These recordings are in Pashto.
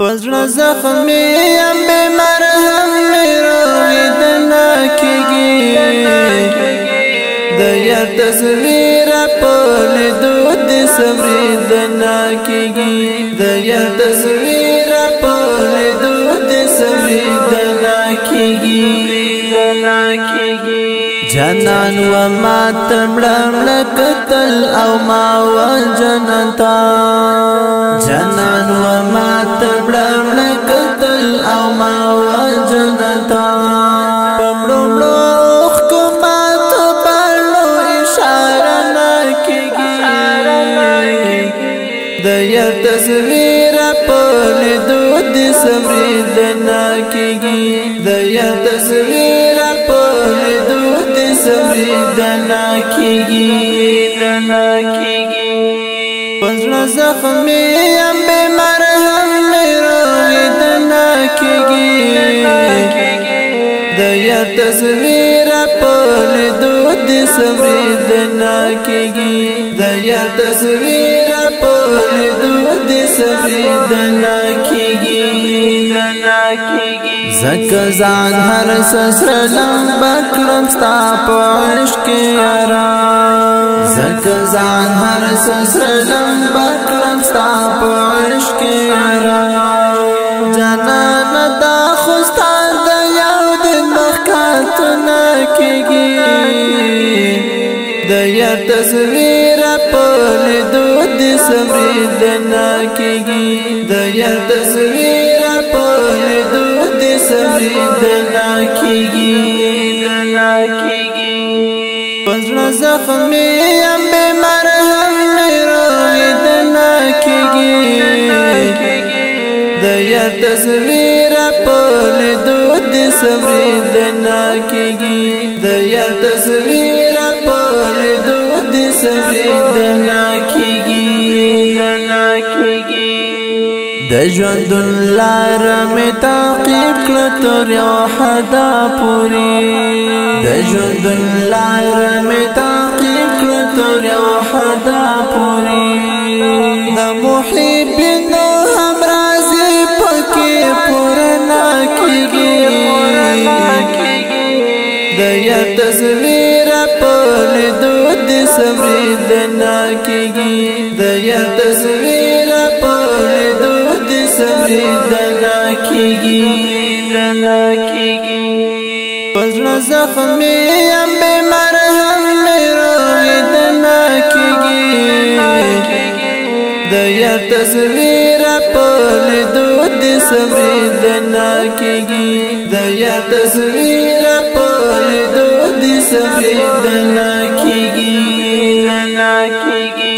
پزړه زخمي یم بې مرهم مې رویدنه کېږي د یار تصویر په لیدو دې صبرېدنه کېږي د یار تصویر په لیدو دې صبرېدنه کېږي جانان و ما تمړه قتل او ما وجنتا جانان و ما تمړه قتل او ما وجنتا پمړو حکومت پړو اشاره نکېږي د یار تصویر په لیدو دې صبرېدنه کېږي د یار تصویر په لیدو دې صبرېدنه کېږي پزړه زخمي یم بې مرهم مې رویدنه کېږي د یار تصویر په لیدو دې صبرېدنه کېږي د یار تصویر په لیدو دې صبرېدنه کېږي زکه ځان هر سسره لمبه کړم ستا په عشق کې یاره زکه ځان هر سسره لمبه کړم ستا په عشق کې یاره جانانه دا خو ستا د یو دین مخکاتونه کېږي د یار تصویر په لیدو دې صبرېدنه کېږي د یار تصویر په لیدو دې صبرېدنه کېږي پزړه زخمي یم بې مرهم مې رویدنه کېږي د یار تصویر په لیدو دې صبرېدنه کېږي د یار تصویر په لیدو دې صبرېدنه کېږي د ژوند لار مې تعقیب کړه تر یو حده پورې د ژوند لار مې تعقیب کړه تر یو حده پورې د محبینو همرازي پکې پوره نه کېږي د یار تصویر په لیدو دې صبرېدنه کېږي د یار تصویر په لیدو دې صبرېدنه کېږي پزړه زخمي یم بې مرهم مې رویدنه کېږي د یار تصویر په لیدو دې صبرېدنه کېږي د یار تصویر په لیدو دې صبرېدنه کېږي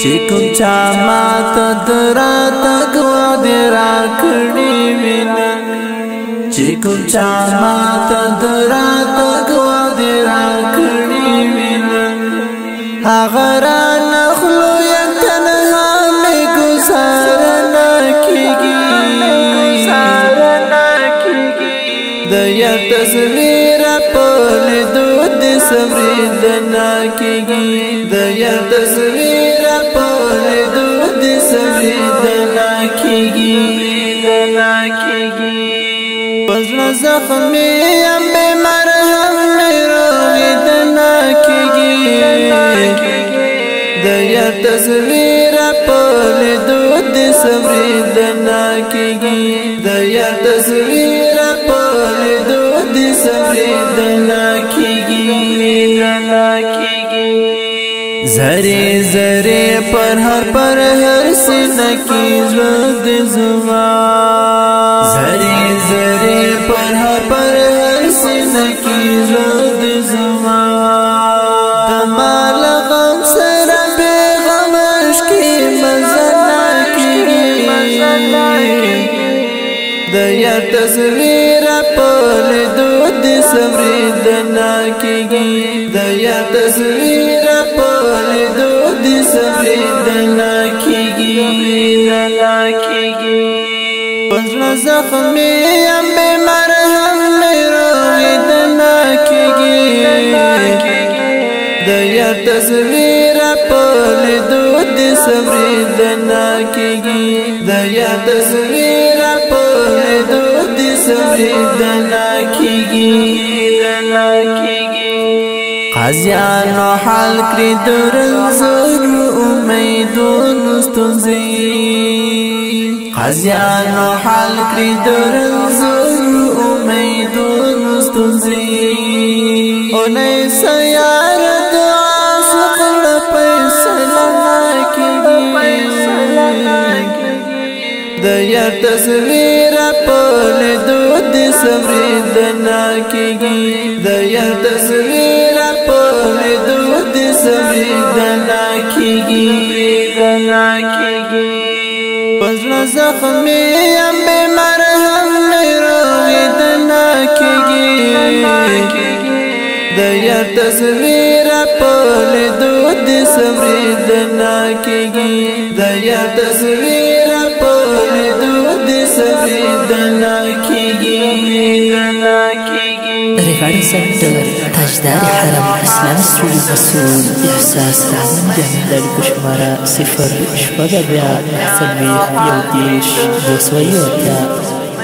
چې کوم چا ماته د راتګ وعدې راکړې وي نن چې کوم چا ماته د راتګ وعدې راکړې وي نن هغه رانه خوله یم تنها مې ګزاره نه کېږي د یار تصویر په لیدو دې صبرېدنه کېږي د یار تصویر په لیدو دې صبرېدنه کېږي پزړه زخمي یم بې مرهم مې رویدنه کېږي د یار تصویر په لیدو دې صبرېدنه کېږي د یار تصویر په لیدو دې صبرېدنه کېږي زری زری پر هر سینه کې زړه دې زما زری زری پر هر سینه کې زړه دې زما د مال غم سره پیغام عشق مزه نه کېږي د یار تصویر په لیدو دې صبرېدنه کېږي د یار تصویر په لیدو دې صبرېدنه کېږي پزړه زخمي یم بې مرهم مې رویدنه کېږي د یار تصویر په لیدو دې صبرېدنه کېږي د یار تصویر په سوریدنا کیږي قاضیانو حال کړی د رنځونو امیدونو ستونزې قاضیانو حال کړی د رنځونو امیدونو ستونزې اونۍ سیار د عاشق له فیصله کیږي د یار تصویر په لیدو د سوریدنا کیږي د یار تصویر په لیدو د سوریدنا کیږي پزړه زخمي ام به مرهم رویدنا کیږي د یار تصویر په لیدو د سوریدنا کیږي د یار تصویر په لیدو د سوریدنا کیږي رفاعي سنتر تاجدار حرم اسلام سوري مسؤول احساس اعظم جهدل بشمارة 0 شپږ بیا څلوېښت یو دېرش 280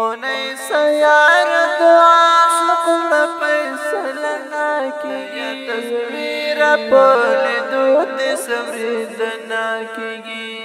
اونۍ سیار د عاشق له فیصله نه کیږي تصویر په لیدو د سوریدنا کیږي